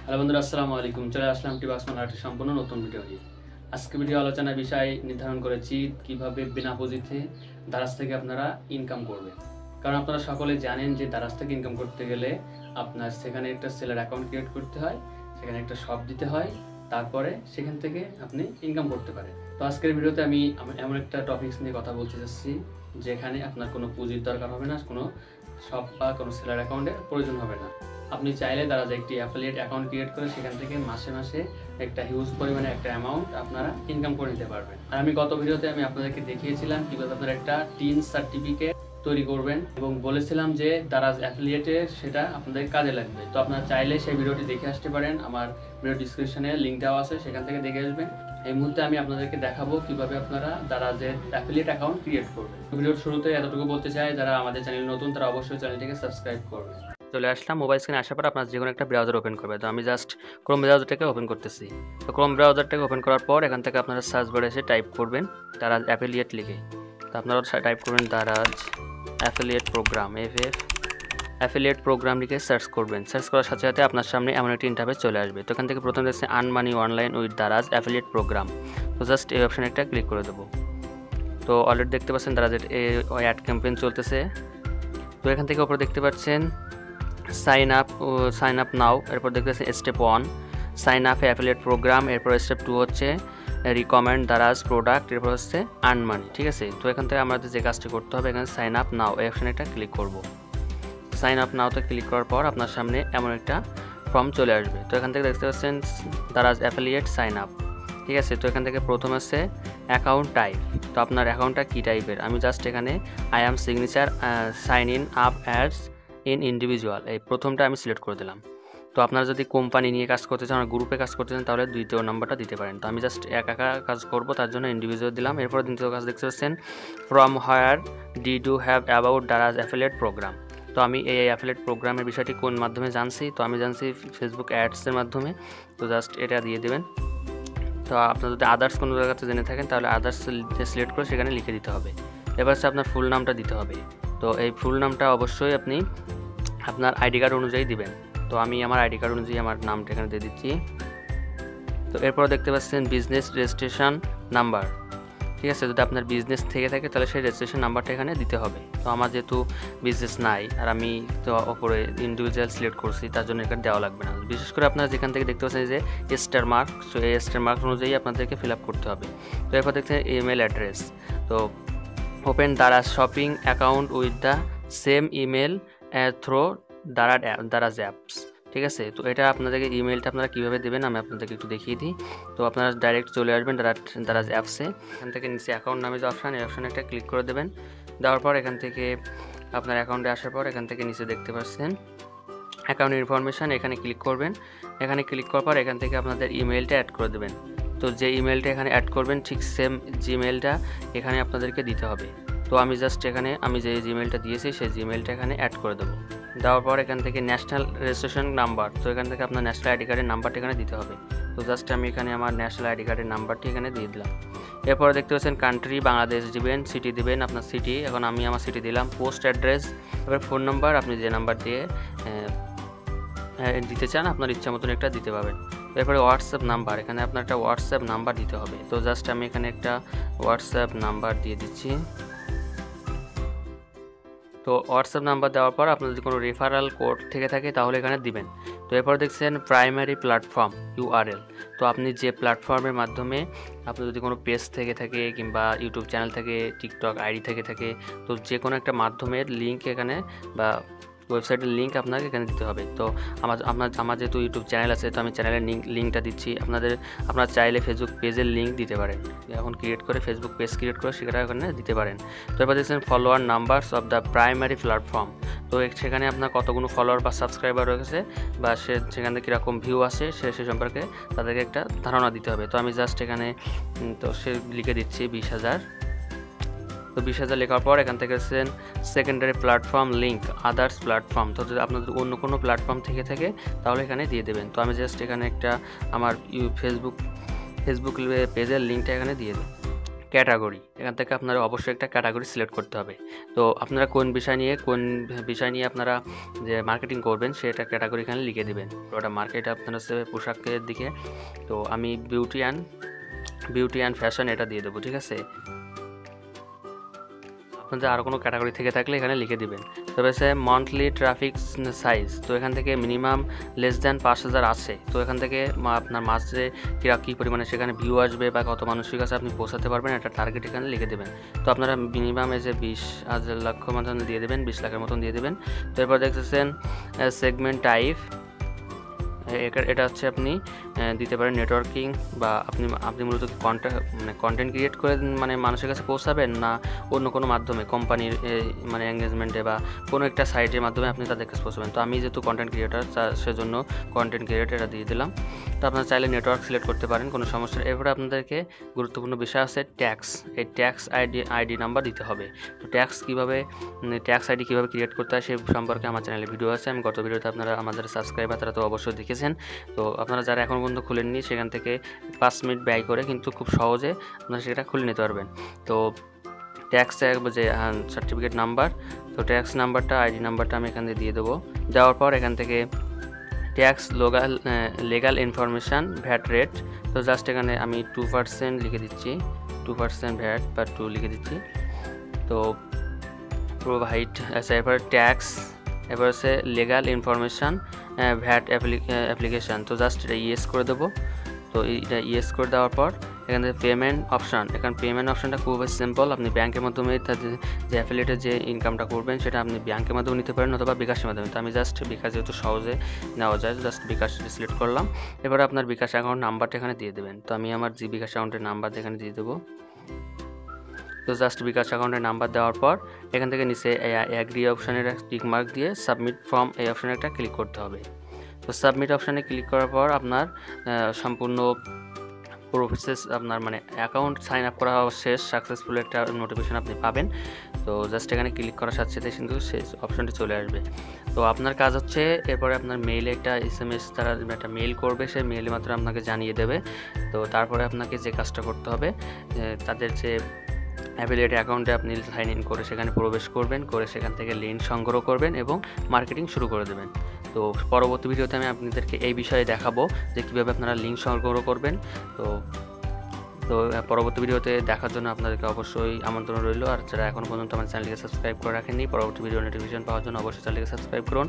Hello বন্ধুরা, আসসালামু আলাইকুম। চলে আসলাম টিবাসমান আর্টের সম্পূর্ণ নতুন ভিডিও নিয়ে। আজকে ভিডিও আলোচনার বিষয় নির্ধারণ করেছি কিভাবে বিনা পুঁজিতে দারাজ থেকে আপনারা ইনকাম করবেন। কারণ আপনারা সকলে জানেন যে দারাজ থেকে ইনকাম করতে গেলে আপনার সেখানে একটা সেলার অ্যাকাউন্ট ক্রিয়েট করতে হয়, সেখানে একটা শপ দিতে হয়, তারপরে সেখান থেকে আপনি ইনকাম করতে পারেন। তো আজকের ভিডিওতে আমি এমন একটা টপিকস নিয়ে কথা বলতে চাচ্ছি যেখানে আপনার কোনো পুঁজির দরকার হবে না, কোনো শপ বা কোনো সেলার অ্যাকাউন্টের প্রয়োজন হবে না। আপনি চাইলে দারাজ একটি অ্যাফিলিয়েট অ্যাকাউন্ট ক্রিয়েট করে সেখান থেকে মাসে মাসে একটা হিউজ পরিমাণে একটা অ্যামাউন্ট আপনারা ইনকাম করে নিতে পারবেন। আর আমি গত ভিডিওতে আপনাদেরকে দেখিয়েছিলাম কীভাবে আপনারা একটা টিন সার্টিফিকেট তৈরি করবেন এবং বলেছিলাম যে দারাজ অ্যাফিলিয়েটে সেটা আপনাদের কাজে লাগবে। তো আপনারা চাইলে সেই ভিডিওটি দেখে আসতে পারেন, আমার ভিডিও ডিসক্রিপশনে লিঙ্ক দেওয়া আছে, সেখান থেকে দেখে আসবেন। এই মুহূর্তে আমি আপনাদেরকে দেখাবো কিভাবে আপনারা দারাজের অ্যাফিলিয়েট অ্যাকাউন্ট ক্রিয়েট করবেন। ভিডিওর শুরুতে এতটুকু বলতে চাই, যারা আমাদের চ্যানেল নতুন তারা অবশ্যই চ্যানেলটিকে সাবস্ক্রাইব করবেন। চলে আসলাম মোবাইল স্ক্রিনে আসার পর আপনার যে কোনো একটা ব্রাউজার ওপেন করবে। তো আমি জাস্ট ক্রোম ব্রাউজারটাকে ওপেন করতেছি। তো ক্রোম ব্রাউজারটাকে ওপেন করার পর এখান থেকে আপনারা সার্চ বারে এসে টাইপ করবেন দারাজ অ্যাফিলিয়েট লিখে। তো আপনারা টাইপ করবেন Daraz affiliate programme, affiliate programme লিখে সার্চ করবেন। সার্চ করার সাথে সাথে আপনার সামনে এমন একটি ইন্টারফেস চলে আসবে। তো এখান থেকে প্রথমে দেখছে earn money online with Daraz affiliate program. তো জাস্ট এই অপশানে একটা ক্লিক করে দেবো। তো অলরেডি দেখতে পাচ্ছেন দারাজের অ্যাড ক্যাম্পেইন চলতেছে। তো এখান থেকে ওপরে দেখতে পাচ্ছেন সাইন আপ নাও, এরপর দেখতে পাচ্ছেন step 1 sign up affiliate program, এরপর স্টেপ 2 হচ্ছে রিকমেন্ড দারাজ প্রোডাক্ট, এরপর হচ্ছে আর্ন মানি। ঠিক আছে, তো এখান থেকে আমাদের যে কাজটি করতে হবে এখানে সাইন আপ নাও এই অপশানে একটা ক্লিক করব। সাইন আপ নাওতে ক্লিক করার পর আপনার সামনে এমন একটা ফর্ম চলে আসবে। তো এখান থেকে দেখতে পাচ্ছেন দারাজ অ্যাফিলিয়েট সাইন আপ। ঠিক আছে, তো এখান থেকে প্রথম আছে অ্যাকাউন্ট টাইপ। তো আপনার অ্যাকাউন্টটা কী টাইপের, আমি জাস্ট এখানে I am signature sign in up ads in individual, এই প্রথমটা আমি সিলেক্ট করে দিলাম। তো আপনারা যদি কোম্পানি নিয়ে কাজ করতে চান, গ্রুপে কাজ করতে চান, তাহলে দ্বিতীয় নাম্বারটা দিতে পারেন। তো আমি জাস্ট একা কাজ করব, তার জন্য ইন্ডিভিজুয়াল দিলাম। এরপর দ্বিতীয় কাজ দেখতে পাচ্ছেন from where did you have about Daraz affiliate program. তো আমি এই অ্যাফিলিয়েট প্রোগ্রামের বিষয়টি কোন মাধ্যমে জানছি, তো আমি জানছি ফেসবুক অ্যাডসের মাধ্যমে। তো জাস্ট এটা দিয়ে দেবেন। তো আপনার যদি আদার্স কোনো জায়গাতে জেনে থাকেন তাহলে আদার্স সিলেক্ট করে সেখানে লিখে দিতে হবে। এবার হচ্ছে আপনার ফুল নামটা দিতে হবে। তো এই ফুল নামটা অবশ্যই আপনি আপনার আইডি কার্ড অনুযায়ী দিবেন। তো আমি আমার আইডি কার্ড অনুযায়ী আমার নামটা এখানে দিয়ে দিচ্ছি। তো এরপর দেখতে পাচ্ছেন বিজনেস রেজিস্ট্রেশন নাম্বার। ঠিক আছে, যদি আপনার বিজনেস থেকে থাকে তাহলে সেই রেজিস্ট্রেশন নাম্বারটা এখানে দিতে হবে। তো আমার যেহেতু বিজনেস নাই আর আমি তো ওপরে ইন্ডিভিজুয়াল সিলেক্ট করছি, তার জন্য এখানে দেওয়া লাগবে না। বিশেষ করে আপনারা যেখান থেকে দেখতে পাচ্ছেন যে স্টার মার্ক, সো এই স্টার মার্ক অনুযায়ী আপনাদেরকে ফিল আপ করতে হবে। তো এরপর দেখছেন ইমেল অ্যাড্রেস। তো open Daraz shopping account with the same email through Daraz apps. ঠিক আছে, তো এটা আপনাদেরকে ইমেলটা আপনারা কীভাবে দেবেন আমি আপনাদেরকে একটু দেখিয়ে দিই। তো আপনারা ডাইরেক্ট চলে আসবেন দারাজ অ্যাপসে। এখান থেকে নিচে অ্যাকাউন্ট নামে যে অপশান, এই অপশানে একটা ক্লিক করে দেবেন। দেওয়ার পর এখান থেকে আপনার অ্যাকাউন্টে আসার পর এখান থেকে নিচে দেখতে পাচ্ছেন অ্যাকাউন্ট ইনফরমেশান, এখানে ক্লিক করবেন। এখানে ক্লিক করার পর এখান থেকে আপনাদের ইমেলটা অ্যাড করে দেবেন। তো যে ইমেলটা এখানে অ্যাড করবেন ঠিক সেম জিমেলটা এখানে আপনাদেরকে দিতে হবে। তো আমি জাস্ট এখানে আমি যে জিমেলটা দিয়েছি সেই জিমেলটা এখানে অ্যাড করে দেবো। দেওয়ার পর এখান থেকে ন্যাশনাল রেজিস্ট্রেশন নাম্বার, তো এখান থেকে আপনার ন্যাশনাল আইডি কার্ডের নাম্বারটা এখানে দিতে হবে। তো জাস্ট আমি এখানে আমার ন্যাশনাল আইডি কার্ডের নাম্বারটি এখানে দিয়ে দিলাম। এরপরে দেখতে পাচ্ছেন কান্ট্রি বাংলাদেশ দিবেন, সিটি দিবেন আপনার সিটি, এখন আমি আমার সিটি দিলাম। পোস্ট অ্যাড্রেস, এবার ফোন নাম্বার আপনি যে নাম্বার দিয়ে দিতে চান আপনার ইচ্ছা মতন একটা দিতে পারবেন। এরপরে হোয়াটসঅ্যাপ নাম্বার, এখানে আপনার একটা হোয়াটসঅ্যাপ নাম্বার দিতে হবে। তো জাস্ট আমি এখানে একটা হোয়াটসঅ্যাপ নাম্বার দিয়ে দিচ্ছি। তো হোয়াটসঅ্যাপ নাম্বার দেওয়ার পর আপনার যদি কোনো রেফারাল কোড থেকে থাকে তাহলে এখানে দিবেন। তো এরপর দেখছেন প্রাইমারি প্ল্যাটফর্ম ইউআরএল। তো আপনি যে প্ল্যাটফর্মের মাধ্যমে আপনি যদি কোনো পেজ থেকে থাকে কিংবা ইউটিউব চ্যানেল থেকে, টিকটক আইডি থেকে থাকে, তো যে কোনো একটা মাধ্যমের লিঙ্ক এখানে বা ওয়েবসাইটের লিঙ্ক আপনাকে এখানে দিতে হবে। তো আমার যেহেতু ইউটিউব চ্যানেল আছে, তো আমি চ্যানেলের লিঙ্কটা দিচ্ছি। আপনারা চাইলে ফেসবুক পেজের লিঙ্ক দিতে পারেন, এখন ক্রিয়েট করে ফেসবুক পেজ ক্রিয়েট করে সেটা এখানে দিতে পারেন। তো এবার দেখছেন follower numbers of the primary platform. তো সেখানে আপনার কতগুলো ফলোয়ার বা সাবস্ক্রাইবার রয়েছে বা সেখানে কীরকম ভিউ আসে সে সম্পর্কে তাদেরকে একটা ধারণা দিতে হবে। তো আমি জাস্ট এখানে সে লিখে দিচ্ছি 20,000। তো 20,000 লেখার পর এখান থেকে secondary platform link others platform. তো যদি আপনাদের অন্য কোনো প্ল্যাটফর্ম থেকে থাকে তাহলে এখানে দিয়ে দেবেন। তো আমি জাস্ট এখানে একটা আমার ফেসবুক পেজের লিঙ্কটা এখানে দিয়ে দেব। ক্যাটাগরি, এখান থেকে আপনারা অবশ্যই একটা ক্যাটাগরি সিলেক্ট করতে হবে। তো আপনারা কোন বিষয় নিয়ে আপনারা যে মার্কেটিং করবেন সেটা ক্যাটাগরি এখানে লিখে দিবেন। ওটা মার্কেট আপনার হচ্ছে পোশাকের দিকে, তো আমি বিউটি অ্যান্ড ফ্যাশন এটা দিয়ে দেবো, ঠিক আছে। আপনাদের আরও কোনো ক্যাটাগরি থেকে থাকলে এখানে লিখে দিবেন। তবে সে মান্থলি ট্রাফিক সাইজ, তো এখান থেকে মিনিমাম লেস দ্যান 5000 আছে। তো এখান থেকে আপনার মাসে কী পরিমাণে সেখানে ভিউ আসবে বা কত মানুষের কাছে আপনি পৌঁছাতে পারবেন একটা টার্গেট এখানে লিখে দেবেন। তো আপনারা মিনিমাম যে 20,000 লক্ষ মতন দিয়ে দেবেন, 20 লাখের মতন দিয়ে দেবেন। তো এরপর দেখতেছেন সেগমেন্ট টাইপ, এটা হচ্ছে আপনি দিতে পারেন নেটওয়ার্কিং, বা আপনি মূলত কন্টেন্ট ক্রিয়েট করে মানুষের কাছে পৌঁছাবেন, না অন্য কোনো মাধ্যমে কোম্পানির এঙ্গেজমেন্টে বা কোনো একটা সাইটের মাধ্যমে আপনি তাদের কাছে পৌঁছাবেন। তো আমি যেহেতু কন্টেন্ট ক্রিয়েটার, সেজন্য কন্টেন্ট ক্রিয়েটার এটা দিয়ে দিলাম। তো আপনারা চাইলে নেটওয়ার্ক সিলেক্ট করতে পারেন, কোনো সমস্যা। এরপরে আপনাদেরকে গুরুত্বপূর্ণ বিষয় আছে ট্যাক্স। এই ট্যাক্স আইডি নাম্বার দিতে হবে। তো ট্যাক্স আইডি কীভাবে ক্রিয়েট করতে হয় সে সম্পর্কে আমার চ্যানেলে ভিডিও আছে। আমি গত ভিডিওতে আপনারা আমাদের সাবস্ক্রাইবার তারা তো অবশ্যই দেখেছেন। তো আপনারা যারা এখন পর্যন্ত খুলেননি সেখান থেকে 5 মিনিট ব্যয় করে কিন্তু খুব সহজে আপনারা সেটা খুলে নিতে পারবেন। তো ট্যাক্স যে সার্টিফিকেট নাম্বার, তো ট্যাক্স নাম্বারটা আইডি নাম্বারটা আমি এখান থেকে দিয়ে দেবো। দেওয়ার পর এখান থেকে tax legal information VAT rate, তো জাস্ট এখানে আমি 2% লিখে দিচ্ছি, 2% ভ্যাট বা 2 লিখে দিচ্ছি। তো প্রোভাইড, আচ্ছা এরপর ট্যাক্স, এবার হচ্ছে লিগাল ইনফরমেশান ভ্যাট অ্যাপ্লিকেশান, তো জাস্ট এটা ইয়েস করে দেবো। তো এটা ইয়েস করে দেওয়ার পর এখান থেকে পেমেন্ট অপশান, এখানে পেমেন্ট অপশানটা খুবই সিম্পল। আপনি ব্যাংকের মাধ্যমে তাদের যে অ্যাফিলিয়েটের যে ইনকামটা করবেন সেটা আপনি ব্যাংকের মাধ্যমে নিতে পারেন অথবা বিকাশের মাধ্যমে। তো আমি জাস্ট বিকাশ যেহেতু সহজে নেওয়া যায়, জাস্ট বিকাশ সিলেক্ট করলাম। এবার আপনার বিকাশ অ্যাকাউন্ট নাম্বারটা এখানে দিয়ে দেবেন। তো আমি আমার যে বিকাশ অ্যাকাউন্টের নাম্বার এখানে দিয়ে দেবো। তো জাস্ট বিকাশ অ্যাকাউন্টের নাম্বার দেওয়ার পর এখান থেকে নিচে অ্যাগ্রি অপশানের টিক মার্ক দিয়ে সাবমিট ফর্ম এই অপশানে একটা ক্লিক করতে হবে। তো সাবমিট অপশানে ক্লিক করার পর আপনার সম্পূর্ণ প্রসেস আপনার অ্যাকাউন্ট সাইন আপ করা শেষ, সাকসেসফুল একটা নোটিফিকেশন আপনি পাবেন। তো জাস্ট এখানে ক্লিক করার সাথে সাথে কিন্তু সেই অপশানটি চলে আসবে। তো আপনার কাজ হচ্ছে এরপরে আপনার মেইলে একটা SMS তারা একটা মেইল করবে, সেই মেইলের মাত্র আপনাকে জানিয়ে দেবে। তো তারপরে আপনাকে যে কাজটা করতে হবে, তাদের যে অ্যাফিলিয়েট অ্যাকাউন্টে আপনি সাইন ইন করে সেখানে প্রবেশ করবেন, করে সেখান থেকে লিঙ্ক সংগ্রহ করবেন এবং মার্কেটিং শুরু করে দেবেন। তো পরবর্তী ভিডিওতে আমি আপনাদেরকে এই বিষয়ে দেখাবো যে কীভাবে আপনারা লিঙ্ক সংগ্রহ করবেন। তো পরবর্তী ভিডিওতে দেখার জন্য আপনাদেরকে অবশ্যই আমন্ত্রণ রইল। আর যারা এখন পর্যন্ত আমার চ্যানেলকে সাবস্ক্রাইব করে রাখেননি, পরবর্তী ভিডিও নোটিফিকেশন পাওয়ার জন্য অবশ্যই চ্যানেলকে সাবস্ক্রাইব করুন।